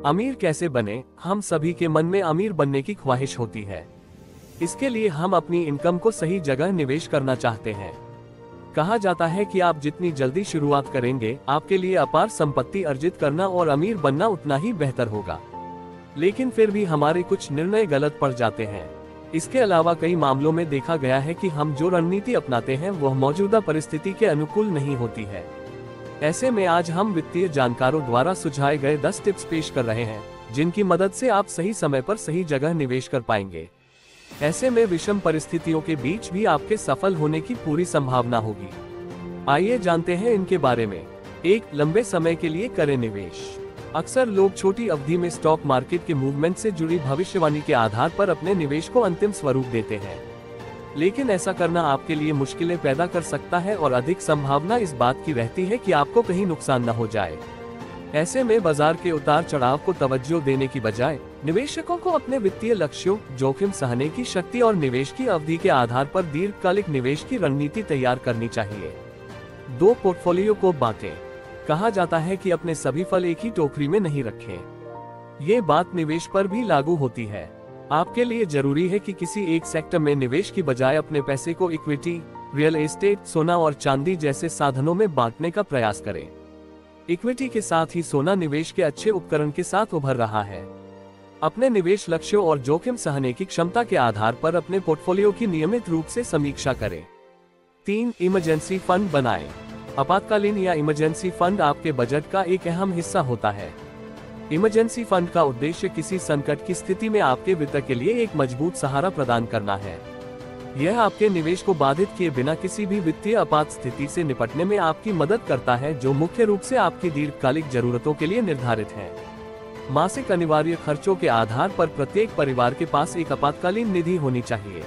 अमीर कैसे बने? हम सभी के मन में अमीर बनने की ख्वाहिश होती है। इसके लिए हम अपनी इनकम को सही जगह निवेश करना चाहते हैं। कहा जाता है कि आप जितनी जल्दी शुरुआत करेंगे, आपके लिए अपार संपत्ति अर्जित करना और अमीर बनना उतना ही बेहतर होगा। लेकिन फिर भी हमारे कुछ निर्णय गलत पड़ जाते हैं। इसके अलावा कई मामलों में देखा गया है कि हम जो रणनीति अपनाते हैं वह मौजूदा परिस्थिति के अनुकूल नहीं होती है। ऐसे में आज हम वित्तीय जानकारों द्वारा सुझाए गए 10 टिप्स पेश कर रहे हैं, जिनकी मदद से आप सही समय पर सही जगह निवेश कर पाएंगे। ऐसे में विषम परिस्थितियों के बीच भी आपके सफल होने की पूरी संभावना होगी। आइए जानते हैं इनके बारे में। 1. लंबे समय के लिए करें निवेश। अक्सर लोग छोटी अवधि में स्टॉक मार्केट के मूवमेंट से जुड़ी भविष्यवाणी के आधार पर अपने निवेश को अंतिम स्वरूप देते हैं, लेकिन ऐसा करना आपके लिए मुश्किलें पैदा कर सकता है और अधिक संभावना इस बात की रहती है कि आपको कहीं नुकसान न हो जाए। ऐसे में बाजार के उतार चढ़ाव को तवज्जो देने की बजाय निवेशकों को अपने वित्तीय लक्ष्यों, जोखिम सहने की शक्ति और निवेश की अवधि के आधार पर दीर्घकालिक निवेश की रणनीति तैयार करनी चाहिए। 2. पोर्टफोलियो को बांटें। कहा जाता है कि अपने सभी फल एक ही टोकरी में नहीं रखें। ये बात निवेश पर भी लागू होती है। आपके लिए जरूरी है कि किसी एक सेक्टर में निवेश की बजाय अपने पैसे को इक्विटी, रियल एस्टेट, सोना और चांदी जैसे साधनों में बांटने का प्रयास करें। इक्विटी के साथ ही सोना निवेश के अच्छे उपकरण के साथ उभर रहा है। अपने निवेश लक्ष्यों और जोखिम सहने की क्षमता के आधार पर अपने पोर्टफोलियो की नियमित रूप से समीक्षा करें। 3. इमरजेंसी फंड बनाएं। आपातकालीन या इमरजेंसी फंड आपके बजट का एक अहम हिस्सा होता है। इमरजेंसी फंड का उद्देश्य किसी संकट की स्थिति में आपके वित्त के लिए एक मजबूत सहारा प्रदान करना है। यह आपके निवेश को बाधित किए बिना किसी भी वित्तीय आपात स्थिति से निपटने में आपकी मदद करता है, जो मुख्य रूप से आपकी दीर्घकालिक जरूरतों के लिए निर्धारित है। मासिक अनिवार्य खर्चों के आधार पर प्रत्येक परिवार के पास एक आपातकालीन निधि होनी चाहिए।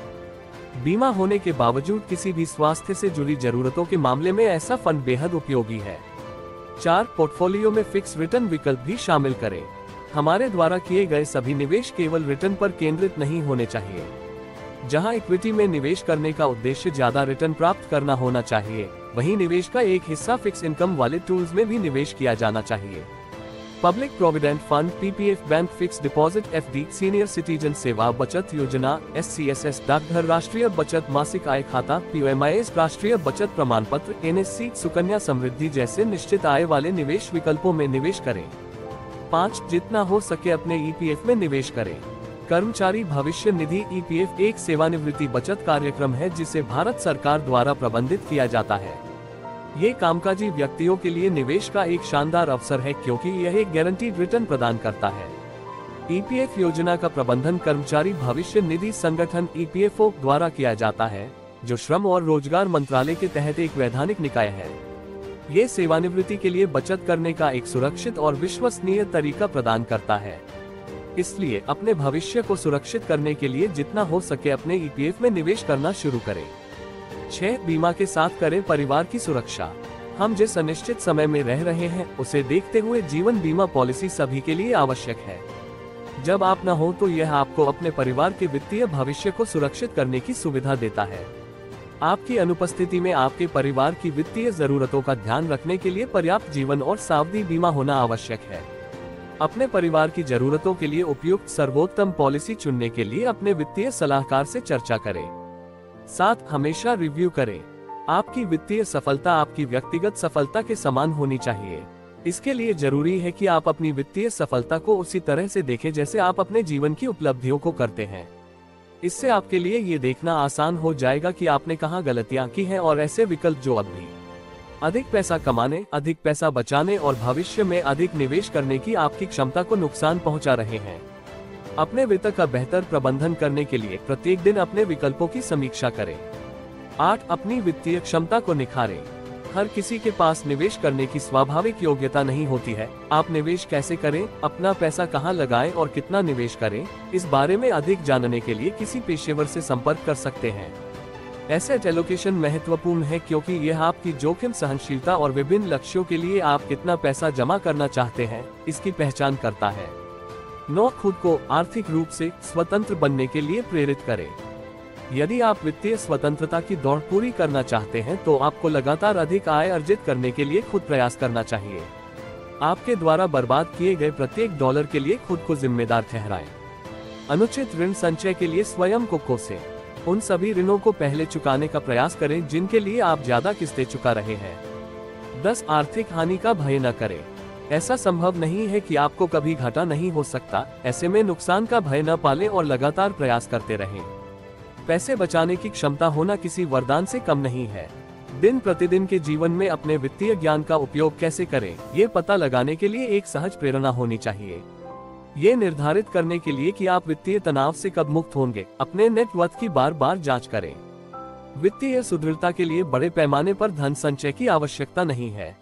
बीमा होने के बावजूद किसी भी स्वास्थ्य से जुड़ी जरूरतों के मामले में ऐसा फंड बेहद उपयोगी है। 4. पोर्टफोलियो में फिक्स रिटर्न विकल्प भी शामिल करें। हमारे द्वारा किए गए सभी निवेश केवल रिटर्न पर केंद्रित नहीं होने चाहिए। जहां इक्विटी में निवेश करने का उद्देश्य ज्यादा रिटर्न प्राप्त करना होना चाहिए, वहीं निवेश का एक हिस्सा फिक्स इनकम वाले टूल्स में भी निवेश किया जाना चाहिए। Public provident fund, PPF, bank fix deposit, FD, senior citizen सेवा बचत योजना, एससीएसएस, डाकघर, राष्ट्रीय बचत मासिक आय खाता, पीओएमआईएस, राष्ट्रीय बचत प्रमाण पत्र, एनएससी, सुकन्या समृद्धि जैसे निश्चित आय वाले निवेश विकल्पों में निवेश करें। 5. जितना हो सके अपने ईपीएफ में निवेश करें। कर्मचारी भविष्य निधि ईपीएफ एक सेवानिवृत्ति बचत कार्यक्रम है जिसे भारत सरकार द्वारा प्रबंधित किया जाता है। ये कामकाजी व्यक्तियों के लिए निवेश का एक शानदार अवसर है, क्योंकि यह एक गारंटीड रिटर्न प्रदान करता है। ईपीएफ योजना का प्रबंधन कर्मचारी भविष्य निधि संगठन ईपीएफओ द्वारा किया जाता है, जो श्रम और रोजगार मंत्रालय के तहत एक वैधानिक निकाय है। ये सेवानिवृत्ति के लिए बचत करने का एक सुरक्षित और विश्वसनीय तरीका प्रदान करता है। इसलिए अपने भविष्य को सुरक्षित करने के लिए जितना हो सके अपने ईपीएफ में निवेश करना शुरू करें। 6. बीमा के साथ करें परिवार की सुरक्षा। हम जिस अनिश्चित समय में रह रहे हैं, उसे देखते हुए जीवन बीमा पॉलिसी सभी के लिए आवश्यक है। जब आप न हो तो यह आपको अपने परिवार के वित्तीय भविष्य को सुरक्षित करने की सुविधा देता है। आपकी अनुपस्थिति में आपके परिवार की वित्तीय जरूरतों का ध्यान रखने के लिए पर्याप्त जीवन और सावधि बीमा होना आवश्यक है। अपने परिवार की जरूरतों के लिए उपयुक्त सर्वोत्तम पॉलिसी चुनने के लिए अपने वित्तीय सलाहकार से चर्चा करें। 7. हमेशा रिव्यू करें। आपकी वित्तीय सफलता आपकी व्यक्तिगत सफलता के समान होनी चाहिए। इसके लिए जरूरी है कि आप अपनी वित्तीय सफलता को उसी तरह से देखें जैसे आप अपने जीवन की उपलब्धियों को करते हैं। इससे आपके लिए ये देखना आसान हो जाएगा कि आपने कहाँ गलतियाँ की हैं और ऐसे विकल्प जो अब भी अधिक पैसा कमाने, अधिक पैसा बचाने और भविष्य में अधिक निवेश करने की आपकी क्षमता को नुकसान पहुंचा रहे हैं। अपने वित्त का बेहतर प्रबंधन करने के लिए प्रत्येक दिन अपने विकल्पों की समीक्षा करें। 8. अपनी वित्तीय क्षमता को निखारें। हर किसी के पास निवेश करने की स्वाभाविक योग्यता नहीं होती है। आप निवेश कैसे करें, अपना पैसा कहां लगाएं और कितना निवेश करें, इस बारे में अधिक जानने के लिए किसी पेशेवर से संपर्क कर सकते हैं। एसेट एलोकेशन महत्वपूर्ण है क्योंकि यह आपकी जोखिम सहनशीलता और विभिन्न लक्ष्यों के लिए आप कितना पैसा जमा करना चाहते हैं, इसकी पहचान करता है। 9. खुद को आर्थिक रूप से स्वतंत्र बनने के लिए प्रेरित करें। यदि आप वित्तीय स्वतंत्रता की दौड़ पूरी करना चाहते हैं तो आपको लगातार अधिक आय अर्जित करने के लिए खुद प्रयास करना चाहिए। आपके द्वारा बर्बाद किए गए प्रत्येक डॉलर के लिए खुद को जिम्मेदार ठहराएं। अनुचित ऋण संचय के लिए स्वयं को कोसें। उन सभी ऋणों को पहले चुकाने का प्रयास करें जिनके लिए आप ज्यादा किस्तें चुका रहे हैं। 10 आर्थिक हानि का भय न करें। ऐसा संभव नहीं है कि आपको कभी घाटा नहीं हो सकता, ऐसे में नुकसान का भय न पालें और लगातार प्रयास करते रहें। पैसे बचाने की क्षमता होना किसी वरदान से कम नहीं है। दिन प्रतिदिन के जीवन में अपने वित्तीय ज्ञान का उपयोग कैसे करें, ये पता लगाने के लिए एक सहज प्रेरणा होनी चाहिए। ये निर्धारित करने के लिए कि आप वित्तीय तनाव से कब मुक्त होंगे, अपने नेटवर्थ की बार बार जांच करें। वित्तीय सुदृढ़ता के लिए बड़े पैमाने पर धन संचय की आवश्यकता नहीं है।